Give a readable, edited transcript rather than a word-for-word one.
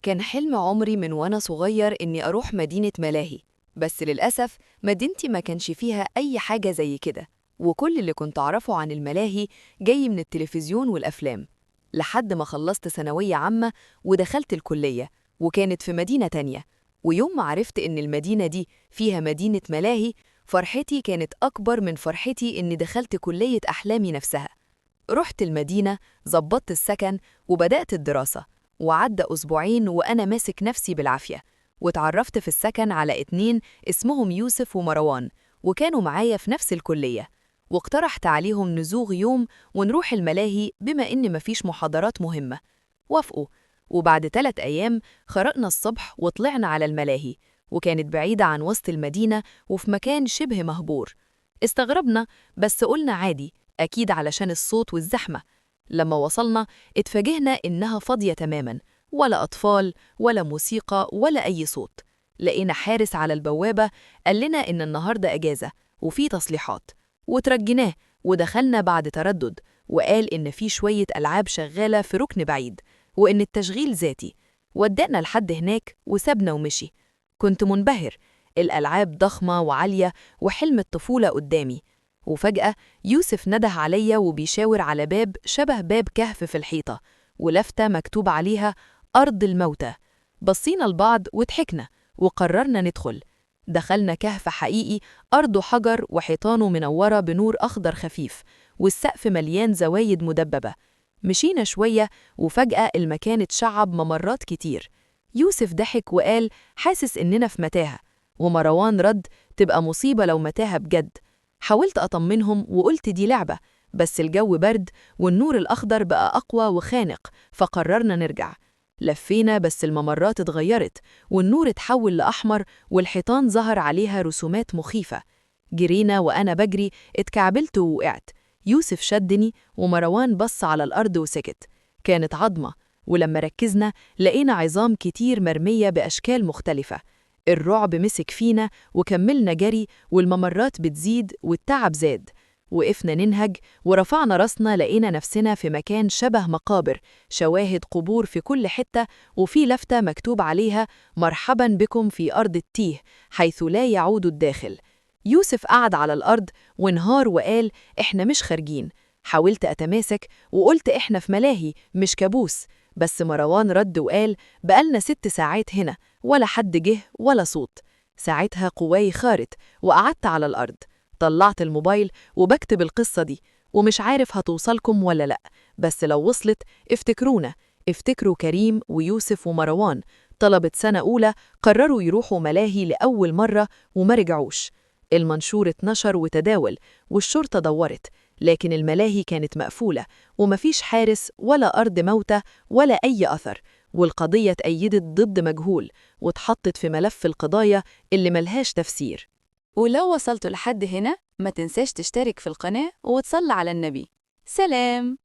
كان حلم عمري من وأنا صغير إني أروح مدينة ملاهي، بس للأسف مدينتي ما كانش فيها أي حاجة زي كده، وكل اللي كنت أعرفه عن الملاهي جاي من التلفزيون والأفلام. لحد ما خلصت ثانوية عامة ودخلت الكلية، وكانت في مدينة تانية. ويوم ما عرفت إن المدينة دي فيها مدينة ملاهي، فرحتي كانت أكبر من فرحتي إني دخلت كلية أحلامي نفسها. رحت المدينة، ظبطت السكن، وبدأت الدراسة. وعدى أسبوعين وأنا ماسك نفسي بالعافية، واتعرفت في السكن على اتنين اسمهم يوسف ومروان، وكانوا معايا في نفس الكلية. واقترحت عليهم نزوغ يوم ونروح الملاهي بما إن مفيش محاضرات مهمة. وافقوا، وبعد 3 أيام خرجنا الصبح وطلعنا على الملاهي، وكانت بعيدة عن وسط المدينة وفي مكان شبه مهجور. استغربنا، بس قلنا عادي، أكيد علشان الصوت والزحمة. لما وصلنا اتفاجئنا إنها فاضية تماماً، ولا أطفال ولا موسيقى ولا أي صوت. لقينا حارس على البوابة قال لنا إن النهاردة أجازة وفي تصليحات، وترجيناه ودخلنا بعد تردد، وقال إن في شوية ألعاب شغالة في ركن بعيد، وإن التشغيل ذاتي. ودقنا لحد هناك وسابنا ومشي. كنت منبهر، الألعاب ضخمة وعالية وحلم الطفولة قدامي. وفجأة يوسف نده عليا وبيشاور على باب شبه باب كهف في الحيطة، ولفتة مكتوب عليها أرض الموتى. بصينا لبعض وضحكنا وقررنا ندخل. دخلنا كهف حقيقي، أرضه حجر وحيطانه منورة بنور أخضر خفيف، والسقف مليان زوايد مدببة. مشينا شوية وفجأة المكان اتشعب ممرات كتير. يوسف ضحك وقال حاسس إننا في متاهة، ومروان رد تبقى مصيبة لو متاهة بجد. حاولت أطمنهم وقلت دي لعبة، بس الجو برد والنور الأخضر بقى أقوى وخانق، فقررنا نرجع. لفينا بس الممرات اتغيرت، والنور اتحول لأحمر، والحيطان ظهر عليها رسومات مخيفة. جرينا وأنا بجري اتكعبلت ووقعت. يوسف شدني ومروان بص على الأرض وسكت. كانت عظمة، ولما ركزنا لقينا عظام كتير مرمية بأشكال مختلفة. الرعب مسك فينا وكملنا جري، والممرات بتزيد والتعب زاد. وقفنا ننهج ورفعنا راسنا لقينا نفسنا في مكان شبه مقابر، شواهد قبور في كل حتة، وفي لفتة مكتوب عليها مرحبا بكم في أرض التيه حيث لا يعود الداخل. يوسف قعد على الأرض وانهار وقال إحنا مش خارجين. حاولت أتماسك وقلت إحنا في ملاهي مش كابوس، بس مروان رد وقال بقالنا 6 ساعات هنا ولا حد جه ولا صوت. ساعتها قواي خارت وقعدت على الأرض. طلعت الموبايل وبكتب القصة دي، ومش عارف هتوصلكم ولا لأ، بس لو وصلت افتكرونا، افتكروا كريم ويوسف ومروان. طلبة سنة أولى قرروا يروحوا ملاهي لأول مرة وما رجعوش. المنشور اتنشر وتداول، والشرطة دورت، لكن الملاهي كانت مقفولة، ومفيش حارس ولا أرض موتى ولا أي أثر. والقضية اتأيدت ضد مجهول، واتحطت في ملف القضايا اللي ملهاش تفسير. ولو وصلتوا لحد هنا ما تنساش تشترك في القناة وتصلي على النبي. سلام.